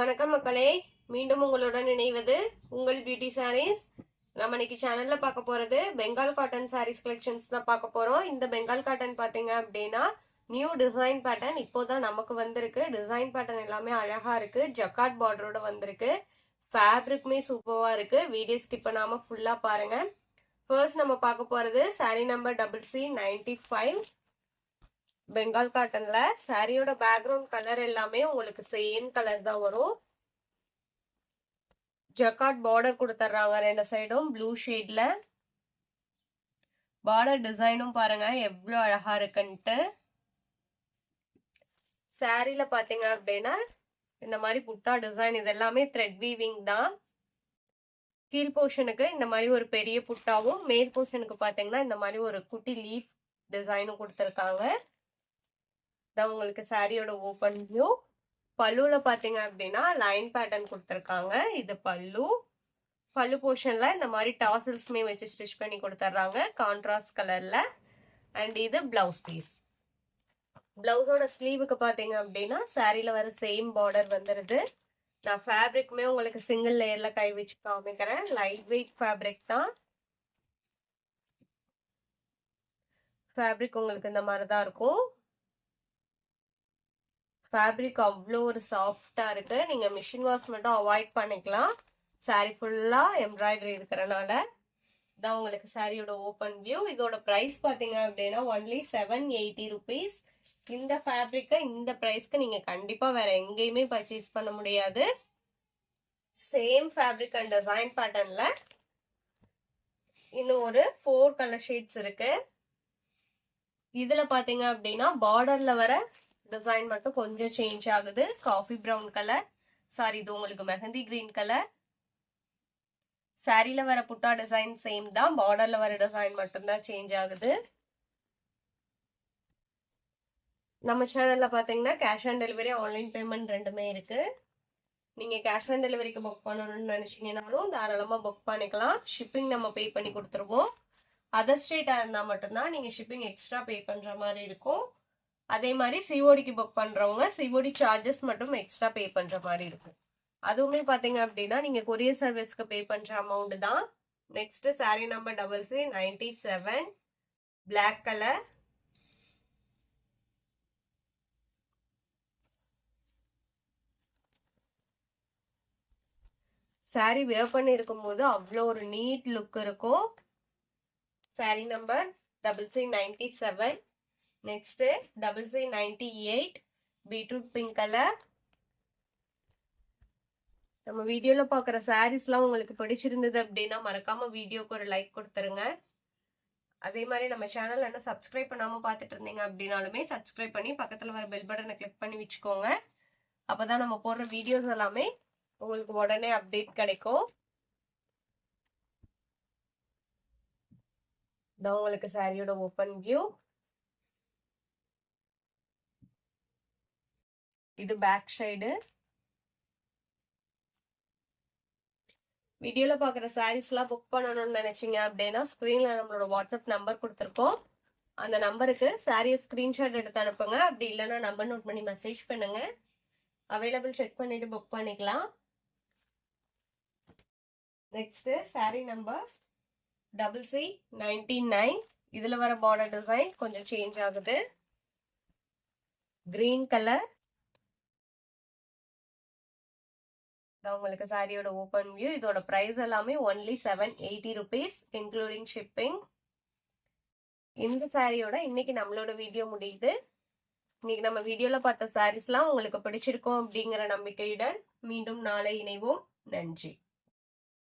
வணக்கம் மக்களே, மீண்டும் உங்களுடன் இணைவது உங்கள் பியூட்டி சாரீஸ். நம்ம இன்னைக்கு சேனல்ல பார்க்க போறது பெங்கால் காட்டன் சாரீஸ் கலெக்ஷன்ஸ் தான் பார்க்க போறோம். இந்த பெங்கால் காட்டன் பாத்தீங்க அப்படின்னா நியூ டிசைன் பேட்டர்ன் இப்போதான் நமக்கு வந்திருக்கு. டிசைன் பேட்டர்ன் எல்லாமே அழகா இருக்கு. ஜக்கார்ட் பார்டரோட வந்திருக்கு. ஃபேப்ரிக்குமே சூப்பரா இருக்கு. வீடியோ ஸ்கிப் பண்ணாம ஃபுல்லா பாருங்க. ஃபர்ஸ்ட் நம்ம பார்க்க போறது சாரீ நம்பர் CC95 பெங்கால் காட்டன்ல. சாரியோட பேக்ரவுண்ட் கலர் எல்லாமே உங்களுக்கு சேம் கலர் தான் வரும். ஜக்கார்ட் பார்டர் கொடுத்துட்றாங்க ரெண்டு சைடும் ப்ளூ ஷேட்ல. பார்டர் டிசைனும் பாருங்க எவ்வளோ அழகா இருக்குன்ட்டு. சாரியில பாத்தீங்க அப்படின்னா இந்த மாதிரி புட்டா டிசைன், இது எல்லாமே த்ரெட் வீவிங் தான். கீழ் போர்ஷனுக்கு இந்த மாதிரி ஒரு பெரிய புட்டாவும், மேல் போர்ஷனுக்கு பாத்தீங்கன்னா இந்த மாதிரி ஒரு குட்டி லீஃப் டிசைனும் கொடுத்துருக்காங்க. இதான் உங்களுக்கு சாரியோட ஓப்பன் வியூ. பல்லுல பாத்தீங்க அப்படின்னா லைன் பேட்டர்ன் கொடுத்துருக்காங்க. இது பல்லு போர்ஷன்ல இந்த மாதிரி டாசல்ஸ்மே வச்சு ஸ்டிச் பண்ணி கொடுத்துட்றாங்க கான்ட்ராஸ்ட் கலர்ல. அண்ட் இது பிளவுஸ் பீஸ். பிளவுஸோட ஸ்லீவுக்கு பாத்தீங்க அப்படின்னா சாரியில வர சேம் பார்டர் வந்துருது. நான் ஃபேப்ரிக்குமே உங்களுக்கு சிங்கிள் லேயர்ல கை வச்சு காமிக்கிறேன். லைட் வெயிட் ஃபேப்ரிக் தான். ஃபேப்ரிக் உங்களுக்கு இந்த மாதிரி தான் இருக்கும். ஃபேப்ரிக் அவ்வளோ ஒரு சாஃப்டா இருக்கு. நீங்க மிஷின் வாஷ் மட்டும் அவாய்ட் பண்ணிக்கலாம். சாரி ஃபுல்லா எம்ப்ராய்டரி இருக்கிறனால. இதான் உங்களுக்கு சாரியோட ஓப்பன் வியூ. இதோட பிரைஸ் பாத்தீங்க அப்படின்னா ஒன்லி 780 rupees. இந்த ஃபேப்ரிக்கை இந்த பிரைஸ்க்கு நீங்க கண்டிப்பா வேற எங்கேயுமே பர்ச்சேஸ் பண்ண முடியாது. சேம் ஃபேப்ரிக் அண்ட் டிசைன் பேட்டர்ன்ல இன்னும் ஒரு 4 கலர் ஷேட்ஸ் இருக்கு. இதுல பாத்தீங்க அப்படின்னா பார்டர்ல வர டிசைன் மட்டும் கொஞ்சம் சேஞ்ச் ஆகுது. காஃபி பிரவுன் கலர் சாரி, இது உங்களுக்கு மெஹந்தி கிரீன் கலர். சாரியில வர புட்டா டிசைன் சேம் தான், பார்டர்ல வர டிசைன் மட்டும் தான் சேஞ்ச் ஆகுது. நம்ம சேனல்ல பாத்தீங்கன்னா cash on delivery, online payment ரெண்டுமே இருக்கு. நீங்க கேஷ் ஆன் டெலிவரிக்கு புக் பண்ணணும்னு நினைச்சீங்கன்னாலும் தாராளமா புக் பண்ணிக்கலாம். ஷிப்பிங் நம்ம பே பண்ணி கொடுத்துருவோம். அதர் ஸ்டேட்டா இருந்தா மட்டும்தான் நீங்க ஷிப்பிங் எக்ஸ்ட்ரா பே பண்ற மாதிரி இருக்கும். அதே மாதிரி சிஓடிக்கு புக் பண்றவங்க சிஓடி சார்ஜஸ் மட்டும் எக்ஸ்ட்ரா பே பண்ற மாதிரி இருக்கும். அதுவுமே பாத்தீங்க அப்படின்னா நீங்க கொரியர் சர்வீஸ்க்கு பே பண்ற அமௌண்ட் தான். Next sari number CC97 black colour. Sari wear பண்ணி இருக்கும் போது அவ்வளோ ஒரு நீட் லுக் இருக்கும். Sari number CC97. Next CC98 beetroot pink colour. நம்ம வீடியோல பாக்குற சாரீஸ்லாம் உங்களுக்கு பிடிச்சிருந்தது அப்படின்னா மறக்காம வீடியோக்கு ஒரு லைக் கொடுத்துருங்க. அதே மாதிரி நம்ம சேனல் என்ன சப்ஸ்கிரைப் பண்ணாம பார்த்துட்டு இருந்தீங்க அப்படின்னாலுமே சப்ஸ்கிரைப் பண்ணி பக்கத்துல வர பெல் பட்டனை கிளிக் பண்ணி வச்சுக்கோங்க. அப்பதான் நம்ம போடுற வீடியோஸ் எல்லாமே உங்களுக்கு உடனே அப்டேட் கிடைக்கும். இதான் உங்களுக்கு சாரியோட ஓப்பன் வியூ. இது பேக் சைடு. வீடியோல பாக்குற சாரீஸ்லாம் புக் பண்ணணும்னு நினைச்சீங்க அப்படின்னா ஸ்கிரீன்ல நம்மளோட வாட்ஸ்அப் நம்பர் கொடுத்துருக்கோம். அந்த நம்பருக்கு சாரியை ஸ்கிரீன்ஷாட் எடுத்து அனுப்புங்க. அப்படி இல்லைன்னா நம்பர் நோட் பண்ணி மெசேஜ் பண்ணுங்க. அவைலபிள் செக் பண்ணிட்டு புக் பண்ணிக்கலாம். Next sari number CC99. இதுல வர பார்டர் டிசைன் கொஞ்சம் சேஞ்ச் ஆகுது. Green colour. உங்களுக்கு சாரியோட ஓப்பன் வியூ. இதோட பிரைஸ் எல்லாமே ஒன்லி 780 rupees இன்க்ளூடிங் ஷிப்பிங். இந்த சாரியோட இன்னைக்கு நம்மளோட வீடியோ முடியுது. இன்னைக்கு நம்ம வீடியோல பார்த்த சாரீஸ்லாம் உங்களுக்கு பிடிச்சிருக்கும் அப்படிங்கிற நம்பிக்கையுடன் மீண்டும் நாளை இணைவோம். நன்றி.